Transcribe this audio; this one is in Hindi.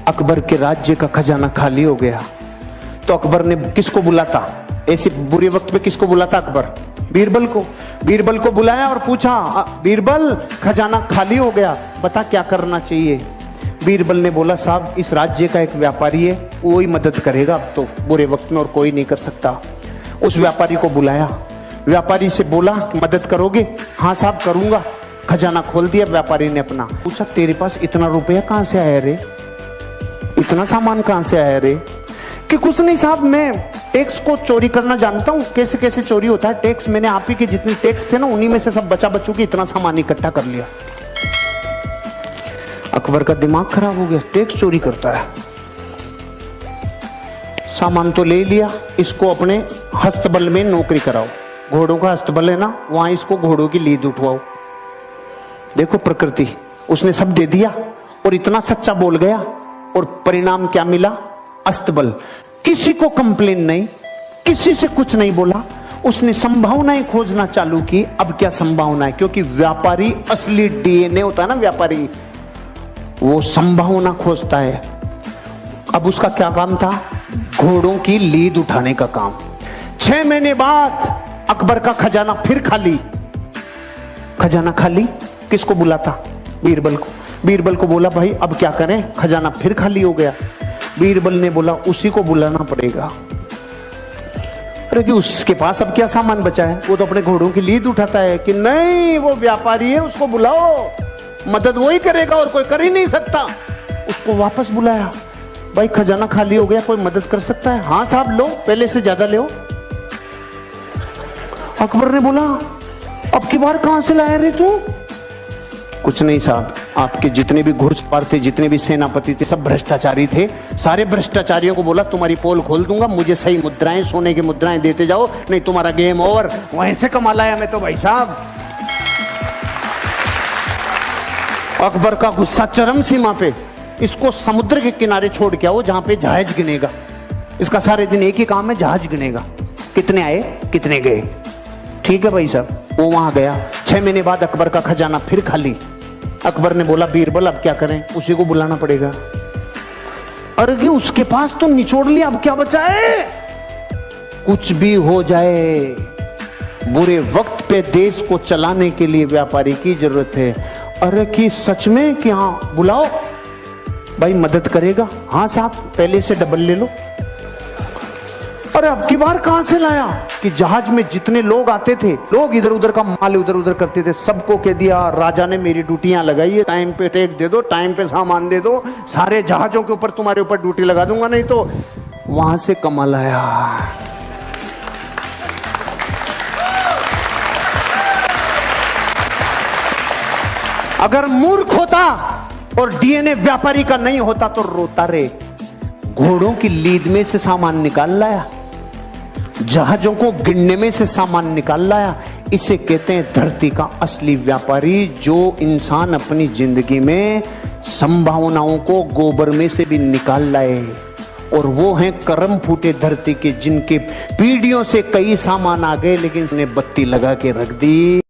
अकबर के राज्य का खजाना खाली हो गया। तो अकबर ने किसको बुलाता, ऐसे बुरे वक्त में किसको बुलाता अकबर? बीरबल को। बीरबल को बुलाया और पूछा, बीरबल खजाना खाली हो गया, बता क्या करना चाहिए? बीरबल ने बोला, साहब इस राज्य का एक व्यापारी है, वो ही मदद करेगा अब तो बुरे वक्त में, और कोई नहीं कर सकता। उस व्यापारी को बुलाया, व्यापारी से बोला मदद करोगे? हाँ साहब करूंगा। खजाना खोल दिया व्यापारी ने अपना। पूछा, तेरे पास इतना रुपया कहां से आया रे, इतना सामान कहां से आया रे? कि कुछ नहीं साहब, मैं टैक्स को चोरी करना जानता हूं, कैसे कैसे चोरी होता है टैक्स, मैंने आप ही के जितने टैक्स थे ना उन्हीं में से सब बचा बच्चों की इतना सामान इकट्ठा कर लिया। अकबर का दिमाग खराब हो गया, टैक्स चोरी करता है। सामान तो ले लिया, इसको अपने हस्तबल में नौकरी कराओ, घोड़ों का हस्तबल है ना, वहां इसको घोड़ों की लीद उठवाओ। देखो प्रकृति, उसने सब दे दिया और इतना सच्चा बोल गया, और परिणाम क्या मिला? अस्तबल। किसी को कंप्लेन नहीं, किसी से कुछ नहीं बोला, उसने संभावनाएं खोजना चालू की। अब क्या संभावना है? क्योंकि व्यापारी असली डीएनए होता है ना, व्यापारी वो संभावना खोजता है। अब उसका क्या काम था? घोड़ों की लीद उठाने का काम। 6 महीने बाद अकबर का खजाना फिर खाली। खजाना खाली, किसको बुलाता? बीरबल को। बीरबल को बोला, भाई अब क्या करें, खजाना फिर खाली हो गया। बीरबल ने बोला, उसी को बुलाना पड़ेगा। अरे कि उसके पास अब क्या सामान बचा है, वो तो अपने घोड़ों की लीद उठाता है। कि नहीं, वो व्यापारी है, उसको बुलाओ, मदद वो ही करेगा और कोई कर ही नहीं सकता। उसको वापस बुलाया, भाई खजाना खाली हो गया, कोई मदद कर सकता है? हाँ साहब लो, पहले से ज्यादा लो। अकबर ने बोला, अब की बार कहां से लाया रे तू? कुछ नहीं साहब, आपके जितने भी घुड़सवार थे, जितने भी सेनापति थे, सब भ्रष्टाचारी थे। सारे भ्रष्टाचारियों को बोला तुम्हारी पोल खोल दूंगा, मुझे सही मुद्राएं, सोने की मुद्राएं देते जाओ, नहीं तुम्हारा गेम ओवर। वहीं से कमा लाया मैं तो भाई साहब। अकबर का गुस्सा चरम सीमा पे। इसको समुद्र के किनारे छोड़ के आओ जहां पे जहाज गिनेगा। इसका सारे दिन एक ही काम है, जहाज गिनेगा, कितने आए कितने गए। ठीक है भाई साहब, वो वहां गया। 6 महीने बाद अकबर का खजाना फिर खाली। अकबर ने बोला, बीरबल अब क्या करें? उसी को बुलाना पड़ेगा। अरे कि उसके पास तो निचोड़ लिया, अब क्या बचा है? कुछ भी हो जाए, बुरे वक्त पे देश को चलाने के लिए व्यापारी की जरूरत है। अरे कि सच में कि हाँ बुलाओ, भाई मदद करेगा? हाँ साहब, पहले से डबल ले लो। अरे अब की बार कहां से लाया? कि जहाज में जितने लोग आते थे, लोग इधर उधर का माल उधर उधर करते थे, सबको कह दिया राजा ने मेरी ड्यूटियां लगाई है, टाइम पे टैक्स दे दो, टाइम पे सामान दे दो, सारे जहाजों के ऊपर तुम्हारे ऊपर ड्यूटी लगा दूंगा, नहीं तो। वहां से कमाल आया। अगर मूर्ख होता और डीएनए व्यापारी का नहीं होता तो रोता रे। घोड़ों की लीद में से सामान निकाल लाया, जहाजों को गिनने में से सामान निकाल लाया। इसे कहते हैं धरती का असली व्यापारी, जो इंसान अपनी जिंदगी में संभावनाओं को गोबर में से भी निकाल लाए। और वो हैं करम फूटे धरती के, जिनके पीढ़ियों से कई सामान आ गए लेकिन उसने बत्ती लगा के रख दी।